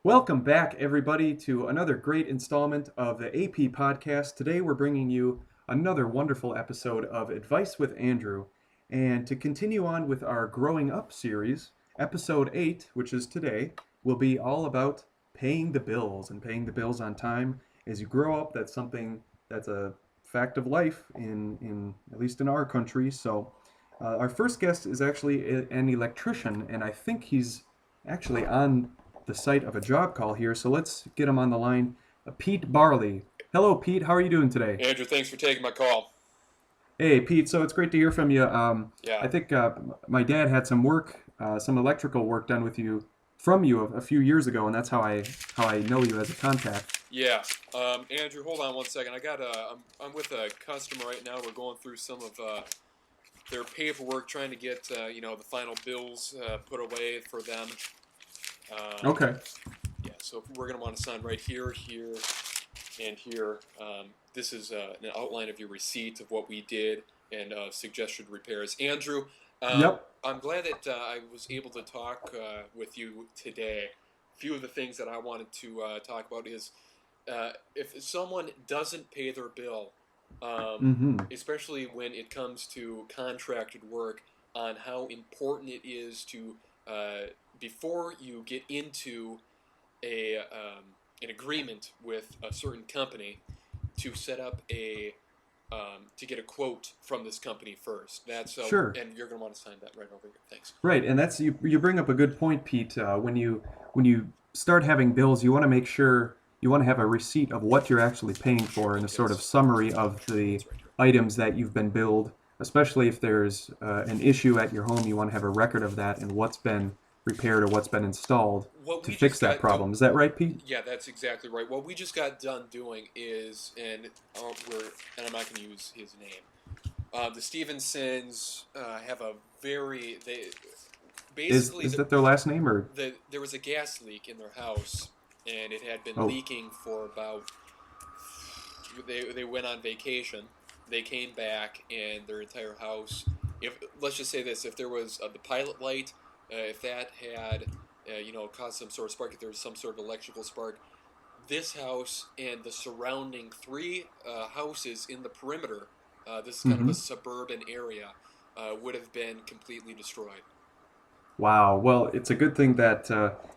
Welcome back, everybody, to another great installment of the AP Podcast. Today, we're bringing you another wonderful episode of Advice with Andrew. And to continue on with our Growing Up series, episode 8, which is today, will be all about paying the bills and paying the bills on time. As you grow up, that's something that's a fact of life in at least in our country. Our first guest is actually an electrician, and I think he's actually on the site of a job call here. So let's get him on the line. Pete Barley. Hello, Pete. How are you doing today? Andrew, thanks for taking my call. Hey, Pete. So it's great to hear from you. Yeah, I think my dad had some work, some electrical work done with you from you a few years ago, and that's how I know you as a contact. yeah. Andrew, hold on one second. I'm with a customer right now. We're going through some of their paperwork, trying to get the final bills put away for them. Um, Okay. yeah, so we're gonna want to sign right here, here, and here. This is an outline of your receipt of what we did and suggested repairs. Andrew, Yep. I'm glad that I was able to talk with you today. A few of the things that I wanted to talk about is if someone doesn't pay their bill, Mm-hmm. especially when it comes to contracted work, on how important it is to, before you get into an agreement with a certain company, to set up to get a quote from this company first. Sure. And you're gonna want to sign that right over here. Thanks. Right, and that's you bring up a good point, Pete. When you start having bills, you want to make sure you want to have a receipt of what you're actually paying for and a sort of Yes, summary of the it's right here. items that you've been billed. Especially if there's an issue at your home, you want to have a record of that and what's been repaired or what's been installed What to we fix just that got do, problem. Is that right, Pete? Yeah, that's exactly right. What we just got done doing is, and I'm not going to use his name. The Stevensons have a very they Is basically is that their last name or? there was a gas leak in their house, and it had been Oh, leaking for about. They went on vacation. They came back, and their entire house. If let's just say this, if there was the pilot light, if that had caused some sort of spark, if there was some sort of electrical spark, this house and the surrounding three houses in the perimeter. This is kind of mm-hmm. a suburban area. Would have been completely destroyed. Wow. Well, it's a good thing that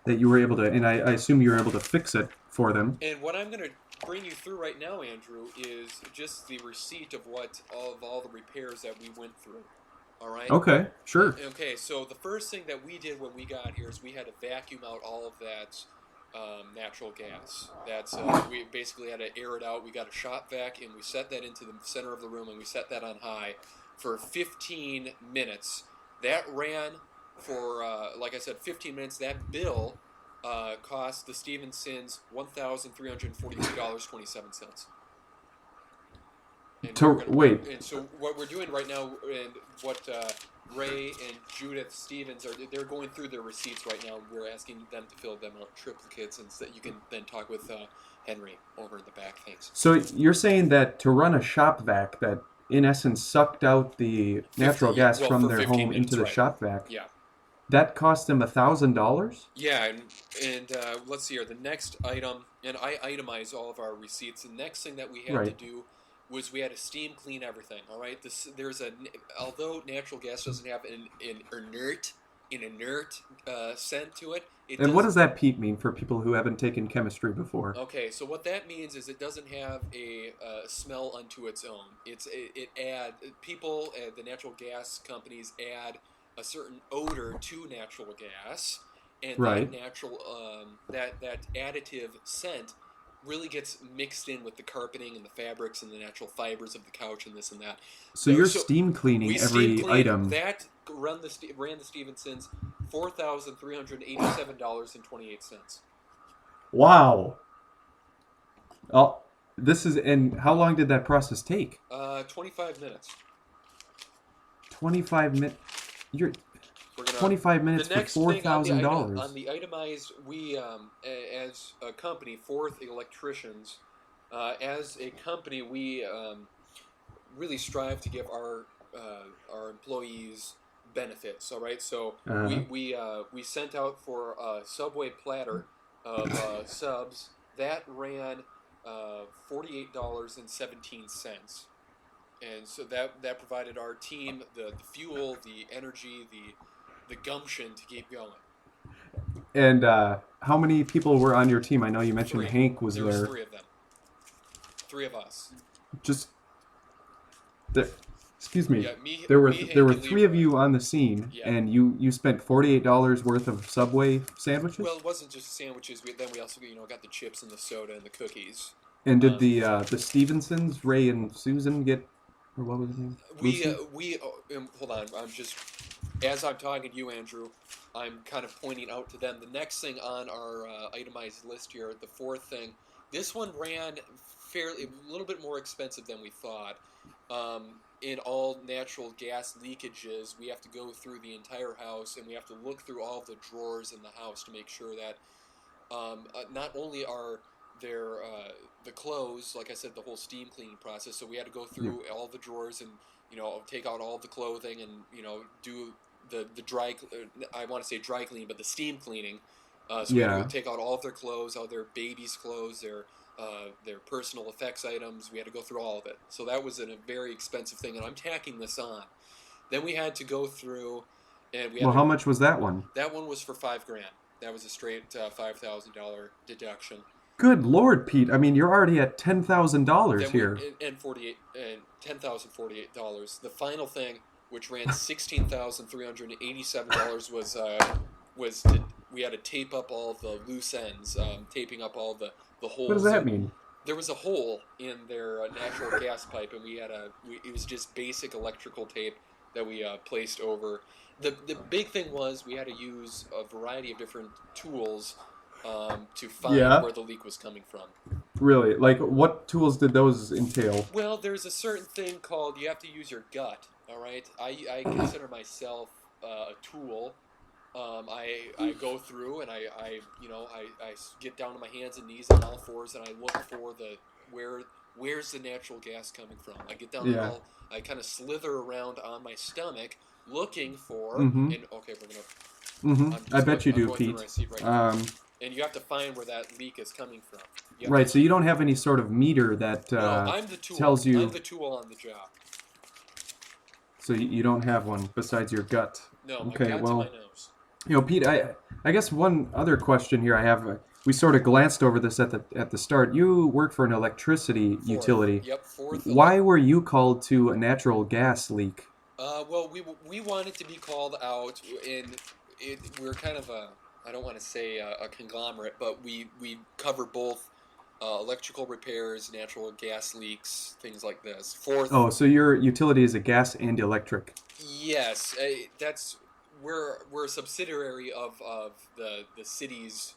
you were able to, and I assume you were able to fix it for them. And what I'm going to bring you through right now, Andrew, is just the receipt of all the repairs that we went through. All right. Okay, sure. Okay. So the first thing that we did when we got here is we had to vacuum out all of that natural gas. We basically had to air it out. We got a Shop-Vac and we set that into the center of the room and we set that on high for 15 minutes. That ran for, like I said, 15 minutes. That bill cost the Stevensons $1,343.27. And To wait. so what we're doing right now, and what Ray and Judith Stevens they're going through their receipts right now. We're asking them to fill them out triplicates, and so that you can then talk with Henry over in the back. Thanks. So you're saying that to run a shop vac that in essence sucked out the natural Yeah, gas well, from for their 15 home into minutes, the right? shop vac, Yeah, that cost them $1,000? yeah, and let's see here. The next item, and I itemize all of our receipts. The next thing that we had to Right. do was we had to steam clean everything. All right, although natural gas doesn't have an inert scent to it. It And what does. does that, Pete, mean for people who haven't taken chemistry before? Okay, so what that means is it doesn't have a smell unto its own. It add people, the natural gas companies add a certain odor to natural gas, and that Right. natural that additive scent really gets mixed in with the carpeting and the fabrics and the natural fibers of the couch and this and that. So So you're so steam we cleaning steam every cleaned item. that. Ran the Stevensons $4,387.28. Wow. Oh, and how long did that process take? 25 minutes. 25 minutes. You're We're gonna 25 the minutes for next thing on $4,000. the itemized, we as a company, Fourth Electricians, as a company, we really strive to give our employees benefits. All right, so Uh-huh. we sent out for a Subway platter of subs. That ran $48.17. And so that provided our team the fuel, the energy, the gumption to keep going. And how many people were on your team? I know you mentioned Three. Hank was There was there. three of them. Three of us. Just there. Excuse me. Yeah, There were Hank, there were and three of Leroy. you on the scene, Yeah. and you spent $48 worth of Subway sandwiches. Well, it wasn't just sandwiches. Then we also got the chips and the soda and the cookies. And did the Stevensons, Ray and Susan, get, or what was his name? We hold on. I'm just as I'm talking to you, Andrew. I'm kind of pointing out to them the next thing on our itemized list here. The fourth thing. This one ran fairly a little bit more expensive than we thought. In all natural gas leakages, we have to go through the entire house and we have to look through all the drawers in the house to make sure that not only are there the clothes, like I said, the whole steam cleaning process. So we had to go through all the drawers and take out all the clothing and do the dry. I want to say dry cleaning, but the steam cleaning. So we had to take out all of their clothes, all their babies' clothes, their personal effects items. We had to go through all of it. So that was a very expensive thing, and I'm tacking this on. Then we had to go through, and we had how much was that one? That one was for $5,000. That was a straight $5,000 deduction. Good Lord, Pete! I mean, you're already at $10,000 here. And $10,048. The final thing, which ran $16,387, was we had to tape up all the loose ends, taping up all the holes. What does that mean? There was a hole in their natural gas pipe, and it was just basic electrical tape that we placed over. The big thing was we had to use a variety of different tools to find where the leak was coming from. Really? Like, what tools did those entail? Well, there's a certain thing called you have to use your gut. All right, I consider myself a tool. I go through and I get down to my hands and knees on all fours and I look for where's the natural gas coming from. I get down I kind of slither around on my stomach looking for and okay, we're gonna. I bet you do, Pete. And you have to find where that leak is coming from. Right, so you don't have any sort of meter that I'm the tool. tells you. I'm the tool on the job. So you don't have one besides your gut. No, okay, my gut's well, my nose. Pete, I guess one other question here I have. We sort of glanced over this at the start. You work for an electricity utility. Yep, fourth. Why were you called to a natural gas leak? Well, we wanted to be called out, and we're kind of I don't want to say a conglomerate, but we cover both electrical repairs, natural gas leaks, things like this. Fourth. Oh, so your utility is a gas and electric. Yes, we're a subsidiary of the city's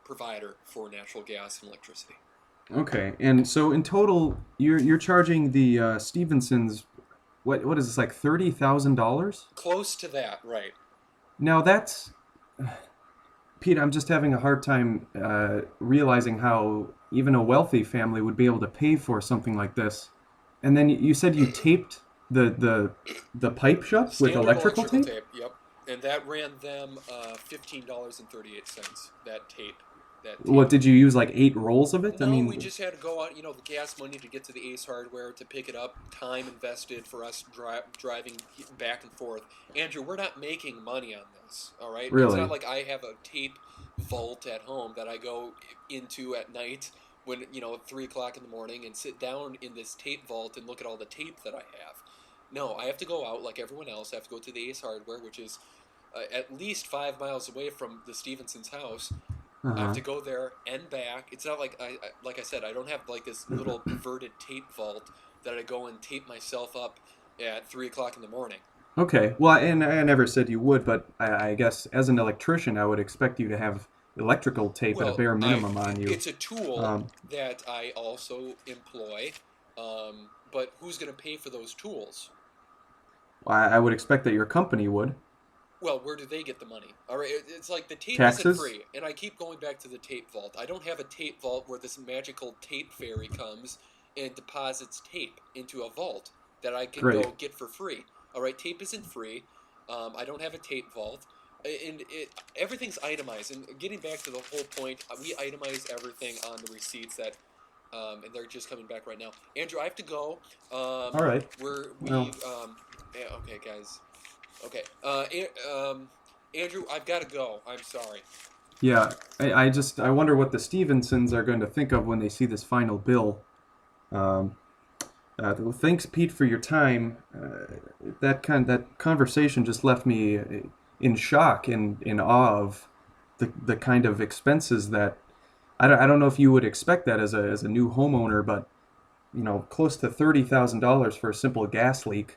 provider for natural gas and electricity. Okay, and so in total, you're charging the Stevensons, what is this, like $30,000? Close to that, right? Now that's, Pete, I'm just having a hard time realizing how even a wealthy family would be able to pay for something like this. And then you said you taped the pipe shut with electrical tape? Yep, and that ran them $15.38. That tape. What, did you use, like 8 rolls of it? No, we just had to go out, the gas money to get to the Ace Hardware to pick it up, time invested for us driving back and forth. Andrew, we're not making money on this, all right? Really? It's not like I have a tape vault at home that I go into at night when, at 3 o'clock in the morning and sit down in this tape vault and look at all the tape that I have. No, I have to go out like everyone else. I have to go to the Ace Hardware, which is at least 5 miles away from the Stevensons' house. I have to go there and back. It's not like like I said, I don't have like this little inverted tape vault that I go and tape myself up at 3 o'clock in the morning. Okay, well, and I never said you would, but I guess as an electrician, I would expect you to have electrical tape at a bare minimum on you. It's a tool that I also employ, but who's going to pay for those tools? I would expect that your company would. Well, where do they get the money? All right, it's like the tape Taxes? isn't free, and I keep going back to the tape vault. I don't have a tape vault where this magical tape fairy comes and deposits tape into a vault that I can go get for free. All right, tape isn't free. I don't have a tape vault. everything's itemized. And getting back to the whole point, we itemize everything on the receipts that, and they're just coming back right now. Andrew, I have to go. All right. Well, Yeah, okay, guys. Okay. Andrew, I've got to go. I'm sorry. yeah. I wonder what the Stevensons are going to think of when they see this final bill. Um, well, thanks, Pete, for your time. That conversation just left me in shock and in awe of the kind of expenses that I don't know if you would expect that as a new homeowner, but close to $30,000 for a simple gas leak,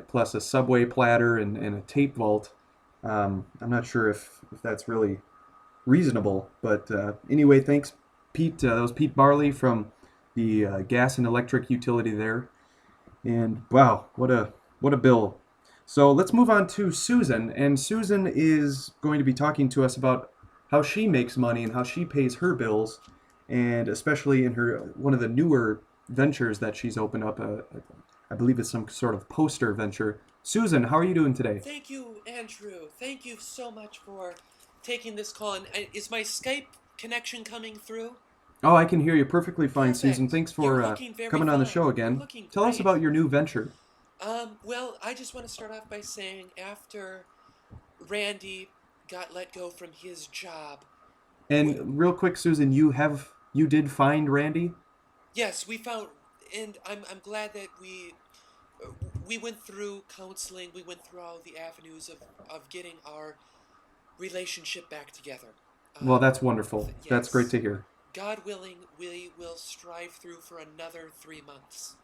plus a subway platter and a tape vault. I'm not sure if that's really reasonable, but anyway, thanks, Pete. That was Pete Barley from the gas and electric utility there. And wow, what a bill. So let's move on to Susan, and Susan is going to be talking to us about how she makes money and how she pays her bills, and especially in her one of the newer ventures that she's opened up. I believe it's some sort of poster venture. Susan, how are you doing today? Thank you, Andrew. Thank you so much for taking this call. And is my Skype connection coming through? Oh, I can hear you perfectly fine, Susan. Perfect. Thanks You're for looking very coming on the fine. show You're again. looking Tell us great. about your new venture. Well, I just want to start off by saying after Randy got let go from his job, And real quick, Susan, you did find Randy? yes, we found, and I'm glad that we went through counseling. We went through all the avenues of getting our relationship back together. Well, that's wonderful. That's great Yes. to hear. God willing, we will strive through for another 3 months.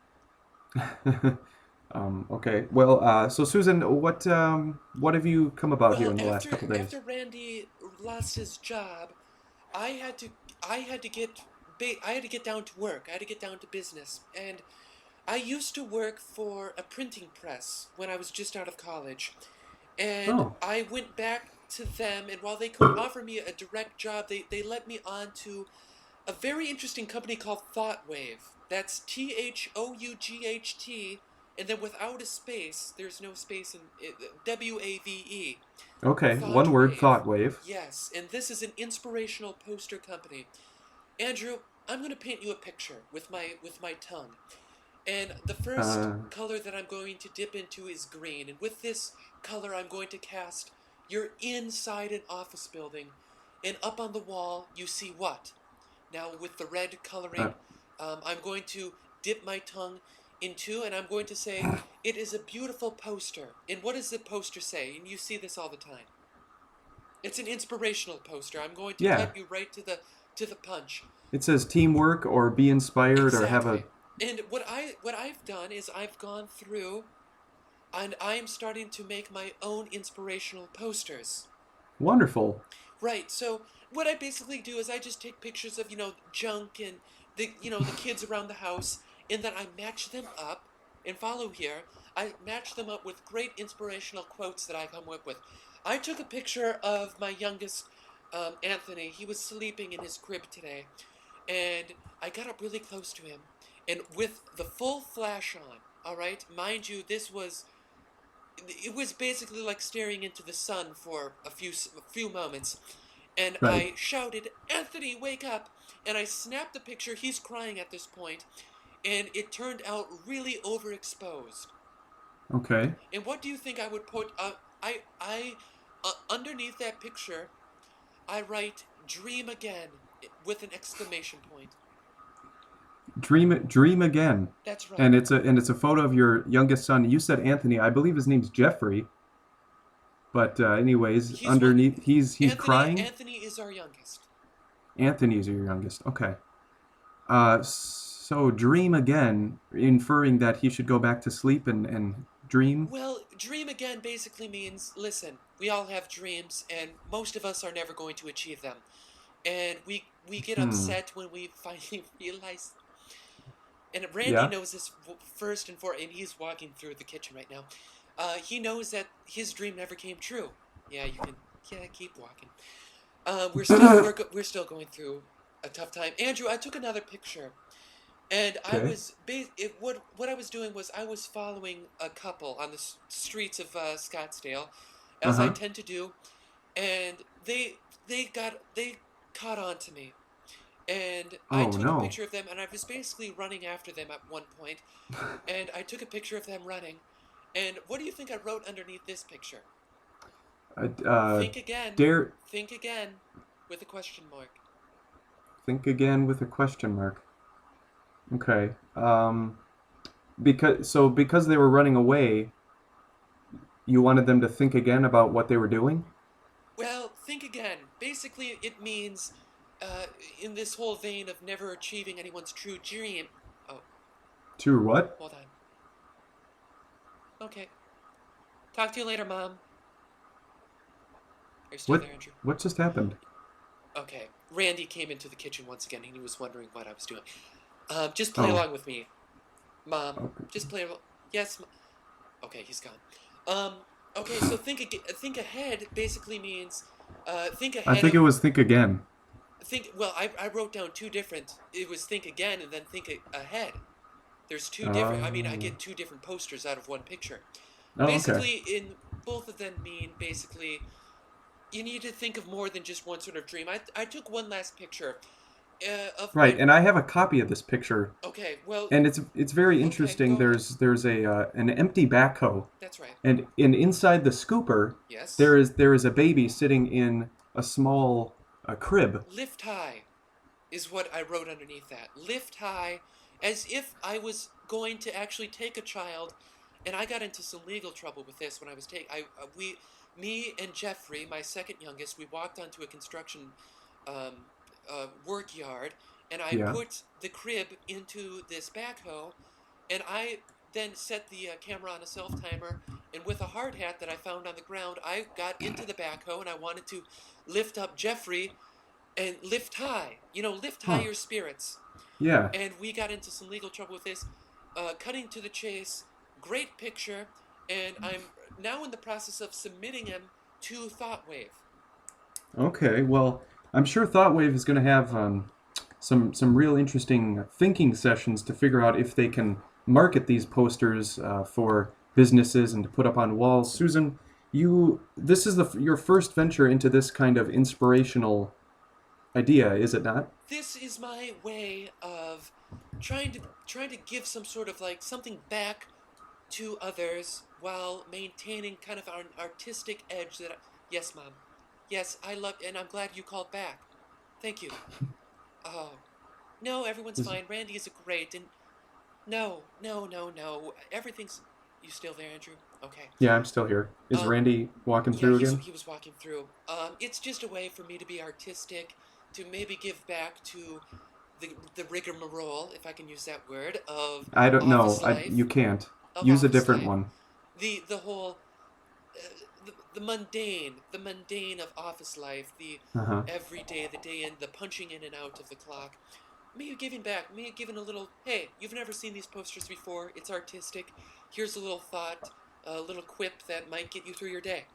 Okay. Well, so Susan, what have you come about here Well, in the last after couple days? after Randy lost his job, I had to I had to get I had to get down to work. I had to get down to business. And I used to work for a printing press when I was just out of college. And Oh, I went back to them, and while they couldn't offer me a direct job, they let me on to a very interesting company called ThoughtWave. That's THOUGHT, and then without a space, there's no space in it, WAVE. okay. One word, ThoughtWave. thought wave. Yes, and this is an inspirational poster company. Andrew, I'm going to paint you a picture with my tongue. And the first Uh, color that I'm going to dip into is green. And with this color, I'm going to cast you're inside an office building. And up on the wall, you see what? Now, with the red uh, coloring, I'm going to dip my tongue into, and I'm going to say, it is a beautiful poster. And what does the poster say? And you see this all the time. It's an inspirational poster. I'm going to yeah. cut you right to the punch. It says teamwork or be inspired or have a Exactly. And what I've done is I've gone through and I'm starting to make my own inspirational posters. wonderful. Right. So what I basically do is I just take pictures of, junk and the kids around the house, and then I match them up and follow here. I match them up with great inspirational quotes that I come up with. I took a picture of my youngest, Anthony. He was sleeping in his crib today, and I got up really close to him, and with the full flash on. All right, mind you, it was basically like staring into the sun for a few moments, and Right. I shouted, "Anthony, wake up!" And I snapped the picture. He's crying at this point, and it turned out really overexposed. Okay. And what do you think I would put? I underneath that picture, I write "Dream again" with an exclamation point. Dream again. That's right. And it's a photo of your youngest son. You said Anthony. I believe his name's Jeffrey. But anyways, He's one. underneath he's Anthony. crying. Anthony is our youngest. Anthony's your youngest. Okay. So dream again, inferring that he should go back to sleep and dream. Well, dream again basically means listen. We all have dreams, and most of us are never going to achieve them. And we get Hmm. upset when we finally realize. And Randy Yeah. knows this first and foremost, and he's walking through the kitchen right now. He knows that his dream never came true. Yeah, you can. Yeah, keep walking. We're still going through a tough time. Andrew, I took another picture, and I Okay. was what I was doing was I was following a couple on the streets of Scottsdale, as I Uh-huh. tend to do, and they caught on to me. And I Oh, took a no. picture of them, and I was basically running after them at one point, and I took a picture of them running. And what do you think I wrote underneath this picture? Uh, uh, Think again. dare Think again, with a question mark. think again with a question mark. Okay. Because they were running away, you wanted them to think again about what they were doing? Well, think again. Basically, it means, uh, in this whole vein of never achieving anyone's true dream. Oh, To what? hold on. Okay. Talk to you later, Mom. Are you still What there, Andrew? what just happened? Okay. Randy came into the kitchen once again, and he was wondering what I was doing. Just play Oh, along with me, Mom. okay. Just play along. Yes. Okay, he's gone. Um. Okay, so think ahead basically means, think I ahead think of it was think again. think. Well, I wrote down two different. It was think again and then think ahead. There's two different. I mean, I Oh. get two different posters out of one picture. Oh, okay. Basically, in both of them mean basically you need to think of more than just one sort of dream. I took one last picture of Right, my. and I have a copy of this picture, Okay, well, and it's very okay, interesting. go ahead. There's a an empty backhoe, That's right. and inside the scooper, Yes. there is a baby sitting in a small crib. Lift high is what I wrote underneath that. Lift high, as if I was going to actually take a child, and I got into some legal trouble with this when I was taking. Me and Jeffrey, my second youngest, we walked onto a construction um, work yard, and I Yeah. put the crib into this backhoe, and I then set the camera on a self timer, and with a hard hat that I found on the ground, I got into the backhoe, and I wanted to lift up Jeffrey and lift high, lift high Huh. your spirits. Yeah. And we got into some legal trouble with this. Cutting to the chase, great picture, and I'm now in the process of submitting him to ThoughtWave. Okay. Well, I'm sure ThoughtWave is going to have some real interesting thinking sessions to figure out if they can market these posters for businesses and to put up on walls. Susan, this is your first venture into this kind of inspirational idea, is it not? This is my way of trying to give some sort of like something back to others while maintaining kind of an artistic edge that. Yes, Mom. Yes, I love, and I'm glad you called back. Thank you. Oh, no, everyone's Is, fine. Randy is great, and no, no, no, no. Everything's. You still there, Andrew? Okay. yeah, I'm still here. Is Um, Randy walking yeah, through again? he was walking through. It's just a way for me to be artistic, to maybe give back to the rigmarole, if I can use that word, of I don't know. office life, You can't. of Use a office different life. one. The whole the mundane of office life, the Uh-huh. everyday, the day in, the punching in and out of the clock. Me giving back, me giving a little. Hey, you've never seen these posters before. It's artistic. Here's a little thought, a little quip that might get you through your day.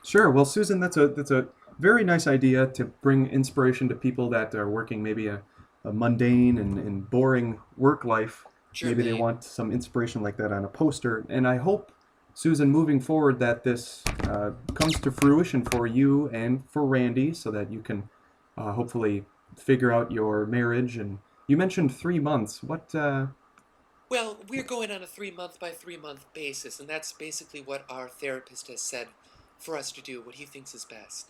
Sure. Well, Susan, that's a very nice idea to bring inspiration to people that are working maybe a mundane and boring work life. Maybe they Germaine. want some inspiration like that on a poster. And I hope, Susan, moving forward, that this comes to fruition for you and for Randy, so that you can hopefully figure out your marriage. And you mentioned 3 months. What? Well, we're going on a 3 month by 3 month basis, and that's basically what our therapist has said for us to do, what he thinks is best.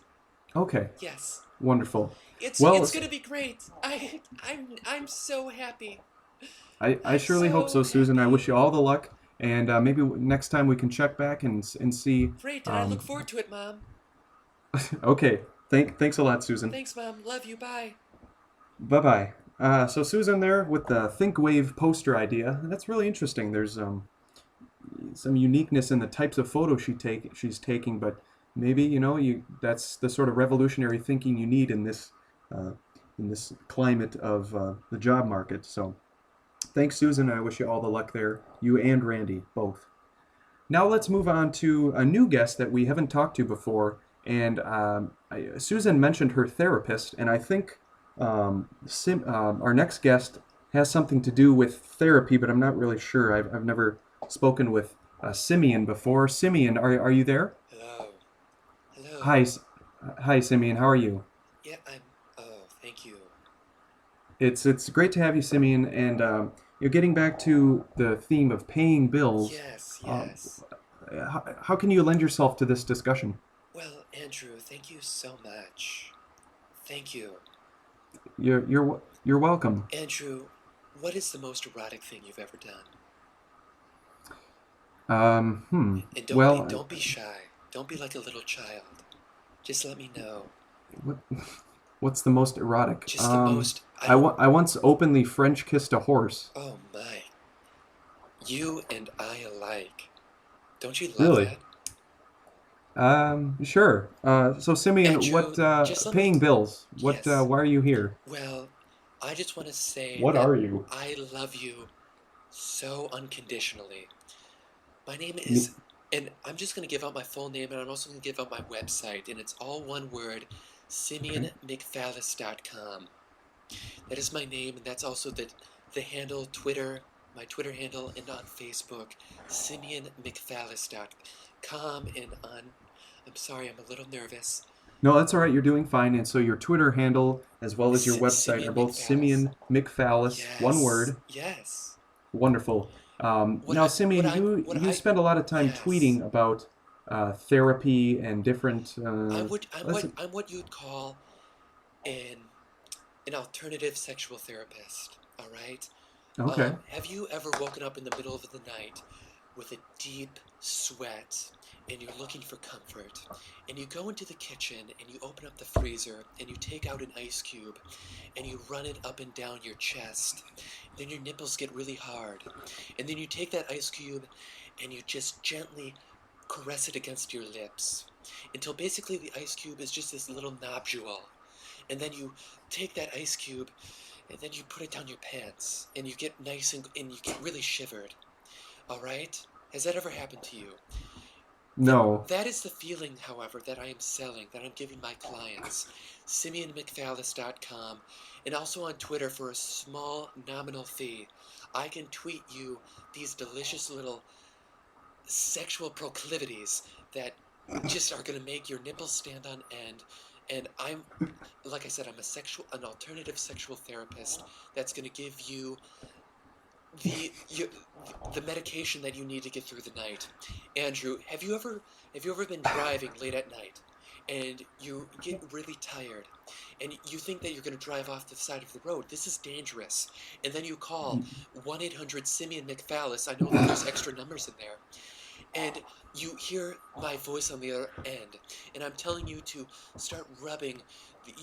Okay. Yes. Wonderful. It's Well, it's gonna be great. I'm so happy. I I'm surely hope so so, Susan. I happy. wish you all the luck, and maybe next time we can check back and see. Great, and I look forward to it, Mom. Okay, thanks a lot, Susan. Thanks, Mom. Love you. Bye. Bye bye. So Susan there with the Think Wave poster idea. That's really interesting. There's some uniqueness in the types of photos she's taking, but maybe that's the sort of revolutionary thinking you need uh, in this climate of the job market. So thanks, Susan. I wish you all the luck there, you and Randy both. Now let's move on to a new guest that we haven't talked to before. And Susan mentioned her therapist, and I think our next guest has something to do with therapy, but I'm not really sure. I've never spoken with Simeon before. Simeon, are you there? Hello. Hi, hi, Simeon. How are you? Yeah, I'm. Oh, thank you. It's great to have you, Simeon. And you're getting back to the theme of paying bills. Yes, Um, yes. how can you lend yourself to this discussion? Well, Andrew, thank you so much. Thank you. You're welcome. Andrew, what is the most erotic thing you've ever done? Um, hmm. And Well, don't be shy. Don't be like a little child. Just let me know. what what's the most erotic? Just the most. I don't. I once openly French kissed a horse. Oh my. You and I alike. Don't you love Really? that? Sure. So Simeon, Andrew, what just let me. paying bills? What Yes. why are you here? Well, I just want to say What that are you? I love you so unconditionally. My name Me, is, and I'm just going to give out my full name, and I'm also going to give out my website, and it's all one word, okay. SimeonMcPhallis.com. That is my name, and that's also the handle, Twitter, my Twitter handle, and on Facebook, SimeonMcPhallis.com, and on, I'm sorry, I'm a little nervous, No, that's all right. You're doing fine. And so your Twitter handle as well as your website are Simeon both McPhallis. Simeon McPhallis, one Yes, word. yes. Wonderful. Now, Simeon, What you I, spend a lot of time yes. tweeting about therapy and different. Let's I'm what you'd call an an alternative sexual therapist. All right. okay. Have you ever woken up in the middle of the night with a deep sweat and you're looking for comfort and you go into the kitchen and you open up the freezer and you take out an ice cube and you run it up and down your chest, then your nipples get really hard, and then you take that ice cube and you just gently caress it against your lips until basically the ice cube is just this little nodule, and then you take that ice cube and then you put it down your pants and you get nice and you get really shivered. All right? Has that ever happened to you? That No. that is the feeling, however, that I am selling, that I'm giving my clients. SimeonMcPhallis.com, and also on Twitter for a small nominal fee. I can tweet you these delicious little sexual proclivities that just are going to make your nipples stand on end. And I'm, like I said, an alternative sexual therapist that's going to give you the you, the medication that you need to get through the night. Andrew, have you ever been driving late at night and you get really tired and you think that you're going to drive off the side of the road? This is dangerous. And then you call 1-800 Simeon McPhallis. I know that there's extra numbers in there. And you hear my voice on the other end, and I'm telling you to start rubbing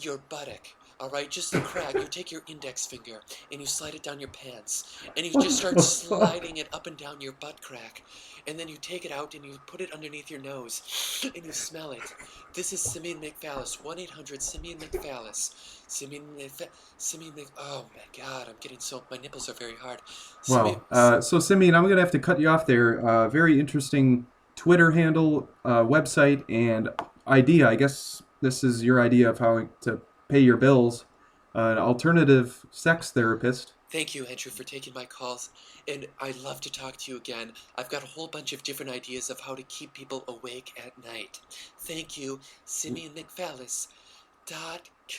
your buttock. All right, just the crack. You take your index finger and you slide it down your pants, and you just What start the fuck? sliding it up and down your butt crack, and then you take it out and you put it underneath your nose, and you smell it. This is Simeon McPhallis. 1-800 Simeon McPhallis. Simeon Mc. Oh my God, I'm getting so. My nipples are very hard. Simeon. Wow. So Simeon, I'm gonna have to cut you off there. Very interesting Twitter handle, website, and idea. I guess this is your idea of how to pay your bills. An alternative sex therapist. Thank you, Andrew, for taking my calls, and I'd love to talk to you again. I've got a whole bunch of different ideas of how to keep people awake at night. Thank you,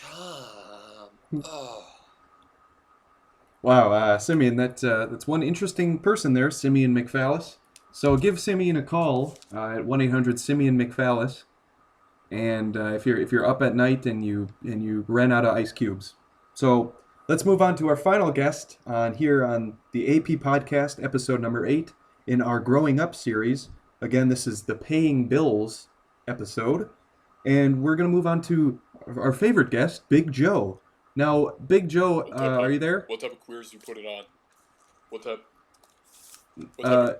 SimeonMcPhallis.com. Oh, Wow, Simeon, that's one interesting person there, Simeon McPhallis. So give Simeon a call at 1-800 Simeon McPhallis, and if you're up at night and you ran out of ice cubes. So let's move on to our final guest on here on the AP podcast, episode number 8 in our Growing Up series. Again, this is the Paying Bills episode, and we're gonna move on to our favorite guest, Big Joe. Now, Big Joe, are you there? what type of queers do you put it on? What type? What type of? Uh,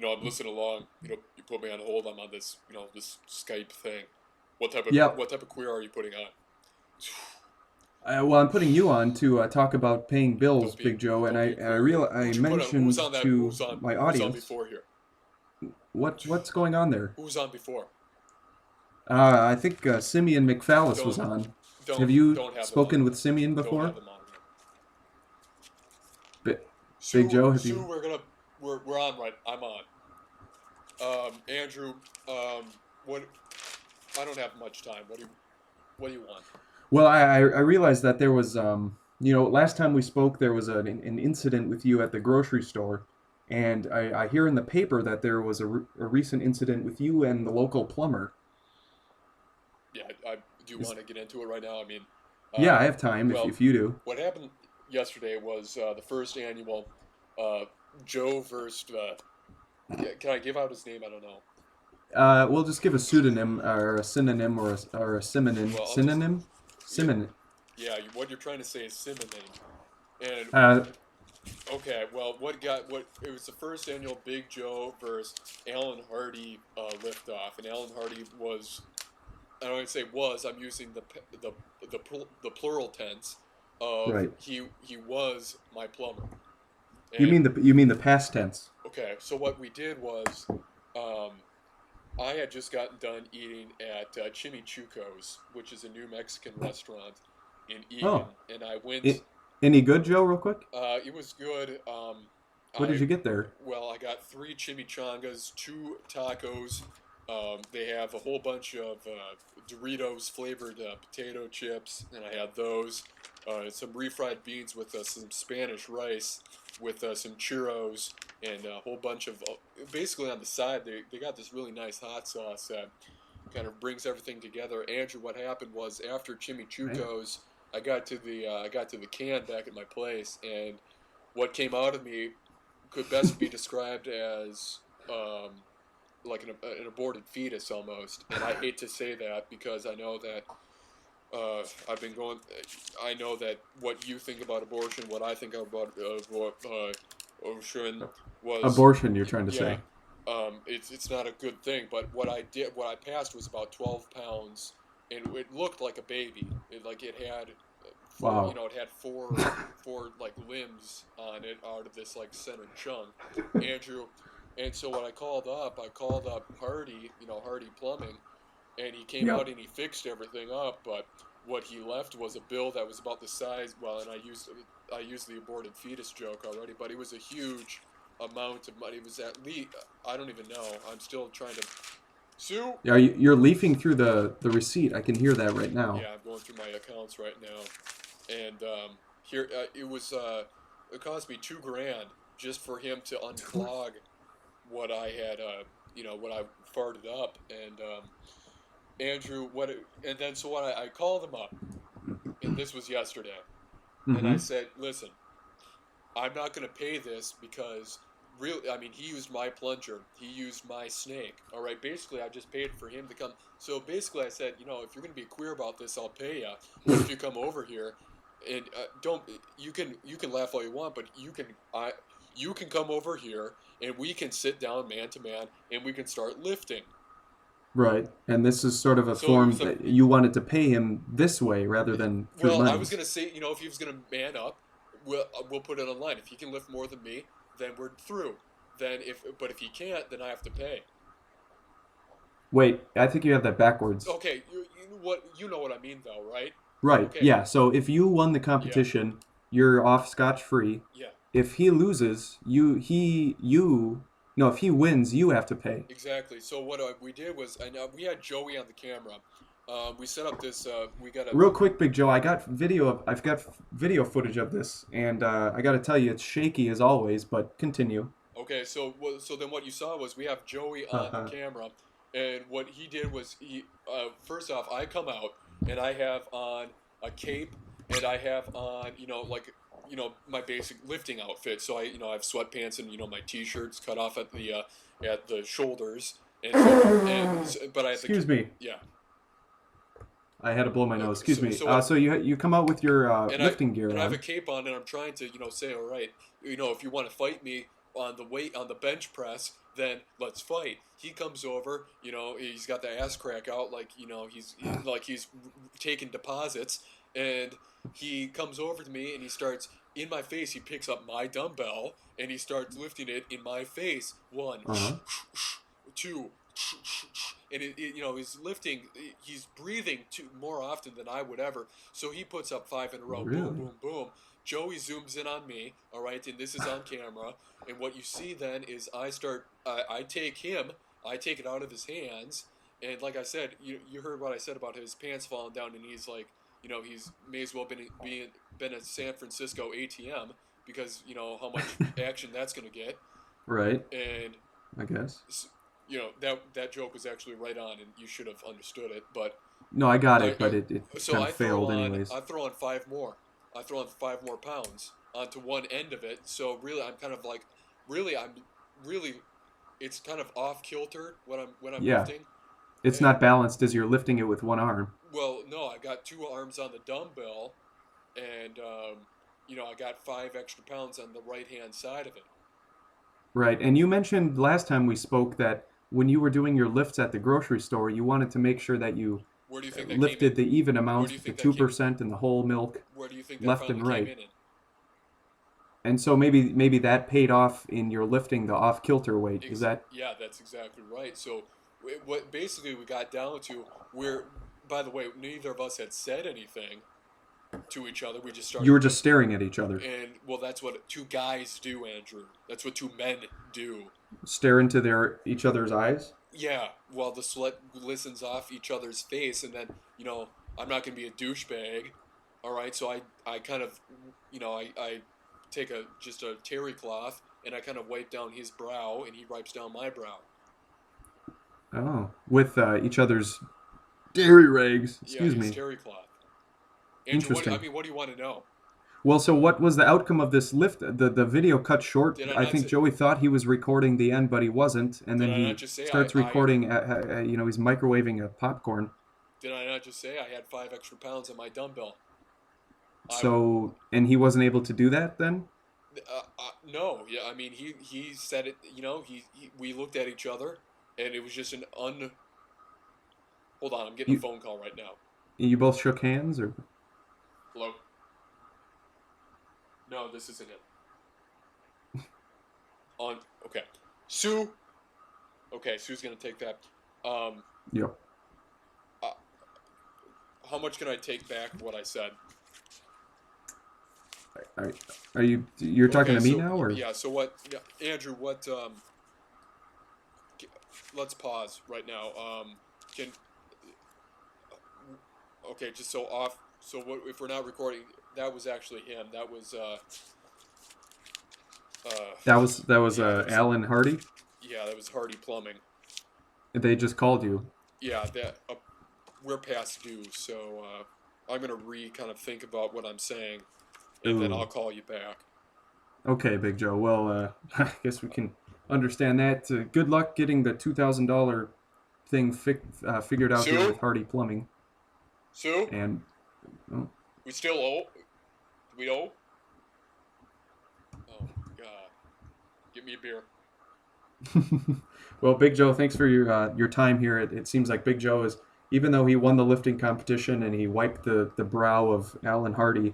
I'm listening along. You put me on hold. I'm on this. This Skype thing. yep. What type of queer are you putting on? Well, I'm putting you on to talk about paying bills, Don't be Big Joe, and don't be a queer here. I Who'd you put on? Who was mentioned on that? to my Who was on audience before here? what's going on there. Who was on before? I think Simeon McPhallis was Don't on. Have don't you don't have them on spoken with here. Simeon Don't have before? them on here. Bi- Big Joe, have Sue, you? we're on right. I'm on. Andrew, what I don't have much time. What do you want? Well, I realized that there was, last time we spoke, there was an incident with you at the grocery store, and I hear in the paper that there was a recent incident with you and the local plumber. Yeah, I do Is, want to get into it right now. I mean, yeah, uh, I have time well, if you do. what happened yesterday was the first annual uh, Joe versus. Can I give out his name? I don't know. We'll just give a pseudonym or a synonym or a synonym. Well, I'll just Synonym? yeah, Synonym. yeah. What you're trying to say is synonym. And Uh, okay, well, what? It was the first annual Big Joe versus Alan Hardy liftoff, and Alan Hardy was. I don't even say was. I'm using the plural tense of right. he was my plumber. You And mean the past tense. okay, so what we did was, um, I had just gotten done eating at Chimichuco's, which is a new Mexican restaurant in Oh, Eagan, and I went. it, any good, Joe? Real quick. It was good. What did I you get there? well, I got three chimichangas, two tacos. They have a whole bunch of Doritos flavored potato chips, and I had those. Some refried beans with some Spanish rice, with some churros, and a whole bunch of. Basically, on the side, they got this really nice hot sauce that kind of brings everything together. Andrew, what happened was after Right. chimichurros, I got to the can back at my place, and what came out of me could best be described as like an aborted fetus almost. And I hate to say that because I know that I've been going. I know that what you think about abortion, what I think about abortion was, Abortion, you're trying to yeah. say. It's not a good thing. But what I passed was about 12 pounds, and it looked like a baby. It had four, Wow. it had four like limbs on it out of this like center chunk, Andrew. And so when I called up Hardy, Hardy Plumbing, and he came Yep. out and he fixed everything up. But what he left was a bill that was about the size. Well, and I used the aborted fetus joke already, but it was a huge amount of money. It was at least I don't even know. I'm still trying to Sue. Yeah, you're leafing through the receipt. I can hear that right now. Yeah, I'm going through my accounts right now, and here it was. It cost me $2,000 just for him to unclog what I had. What I farted up, and Andrew. And then so what I called him up, and this was yesterday, and I Mm-hmm. said, listen, I'm not going to pay this because really, I mean, he used my plunger, he used my snake. All right, basically, I just paid for him to come. So basically, I said, if you're going to be queer about this, I'll pay you. What if you come over here and don't? You can laugh all you want, but you can come over here and we can sit down man to man and we can start lifting. Right. And this is sort of a So it form was a that you wanted to pay him this way rather than through well, I was monies. gonna say, if he was gonna man up, we'll put it online. If he can lift more than me, then we're through. But if he can't, then I have to pay. Wait, I think you have that backwards. Okay, you know what I mean though, right? Right. Okay, Yeah. So if you won the yeah, competition, you're off scotch free. yeah, If he loses, no, if he wins, you have to pay. exactly. So what we did was, and we had Joey on the camera. We set up this. We got a Real quick, Big Joe, I've got video footage of this, and I got to tell you, it's shaky as always. But continue. Okay, so then what you saw was we have Joey on the Haha. camera, and what he did was he first off I come out and I have on a cape and I have on my basic lifting outfit. So I have sweatpants and my t-shirts cut off at the shoulders but I have Excuse me. yeah. I had to blow my nose. Excuse So me. so what So you come out with your and I lifting gear and I have a on. cape on, and I'm trying to say, all right, if you want to fight me on the bench press, then let's fight. He comes over, he's got the ass crack out like he's taking deposits, and he comes over to me and he starts in my face. He picks up my dumbbell and he starts lifting it in my face. One, Uh huh. two, and he's lifting, he's breathing more often than I would ever. So he puts up five in a row, boom, Really? boom, boom. Joey zooms in on me, all right, and this is on camera. And what you see then is I take it out of his hands, And like I said, you heard what I said about his pants falling down, and he's like, he's may as well been a San Francisco ATM because how much action that's going to get. Right. And I guess. that joke was actually right on, and you should have understood it. But No, I got it, but it so kind of failed anyways. I throw on five more. I throw on 5 more pounds onto one end of it. So really, I'm kind of like, I'm really, it's kind of off kilter when I'm Yeah. lifting. It's not balanced as you're lifting it with one arm. Well, no, I got 2 arms on the dumbbell, and I got 5 extra pounds on the right hand side of it. Right. And you mentioned last time we spoke that when you were doing your lifts at the grocery store, you wanted to make sure that you Where do you think that lifted came in? the even amount, the 2% and the whole milk, Where do you think that left finally and right. came in? And so maybe that paid off in your lifting the off kilter weight. Is that? Yeah, that's exactly right. So what basically we got down to, where, by the way, neither of us had said anything to each other. We just started. You were just staring at each other. And well, that's what 2 guys do, Andrew. That's what 2 men do. Stare into each other's eyes. Yeah, while the sweat glistens off each other's face, and then I'm not gonna be a douchebag. All right, so I kind of I take just a terry cloth and I kind of wipe down his brow, and he wipes down my brow. Oh, with each other's dairy rags. Excuse me. Terry cloth. Andrew, Interesting. what do you want to know? Well, so what was the outcome of this lift? The video cut short. I think Joey thought he was recording the end, but he wasn't. And then he starts recording. He's microwaving a popcorn. Did I not just say I had 5 extra pounds on my dumbbell? So, and he wasn't able to do that then? No. Yeah, I mean, he said it. We looked at each other, and it was just an Hold on, I'm getting a phone call right now. You both shook hands, or? Hello? No, this isn't it. Okay. Sue? Okay, Sue's going to take that. Yep. How much can I take back what I said? Are you're talking to me now, or? Yeah, so what, Andrew, what, let's pause right now. Okay, just so what, if we're not recording, that was actually him. That was Alan Hardy? Yeah, that was Hardy Plumbing. They just called you. Yeah, we're past due, so I'm going to kind of think about what I'm saying, and then I'll call you back. Okay, Big Joe. Well, I guess we can understand that. Good luck getting the $2,000 thing figured out here with Hardy Plumbing. Sue? And... Oh. We still owe? Do we owe? Oh, God. Give me a beer. Well, Big Joe, thanks for your time here. It seems like Big Joe is, even though he won the lifting competition and he wiped the brow of Alan Hardy,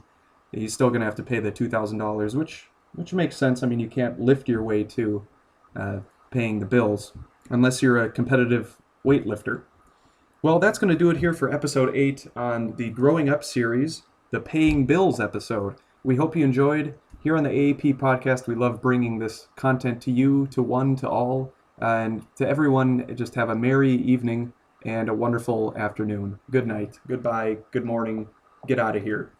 he's still going to have to pay the $2,000, which makes sense. I mean, you can't lift your way to paying the bills unless you're a competitive weightlifter. Well, that's going to do it here for episode 8 on the Growing Up series, the Paying Bills episode. We hope you enjoyed. Here on the AAP podcast, we love bringing this content to you, to one, to all, and to everyone. Just have a merry evening and a wonderful afternoon. Good night, goodbye, good morning. Get out of here.